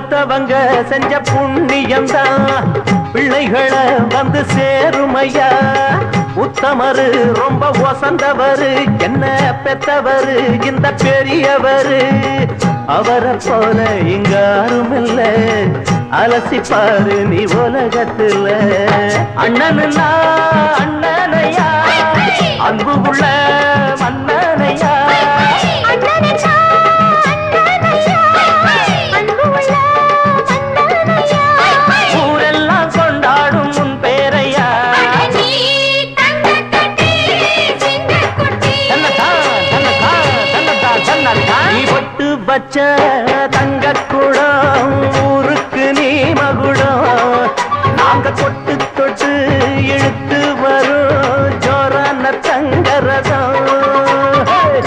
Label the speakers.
Speaker 1: பெத்தவங்க செஞ்ச புண்ணியம்தான் பிள்ளைகளை வந்து சேருமையா. உத்தமரு ரொம்ப ஒசந்தவரு என்ன பெத்தவரு இந்த பெரியவரு. அவரை போல இங்க யாருமில்ல அலசிப்பாரு நீ உலகத்துல. அண்ணனுன்னா அண்ணனையா அன்பு உள்ள மன்னனையா. ஊரெல்லாம் கொண்டாடும் உன் பேரையா. நீ பொட்டு வச்ச தங்க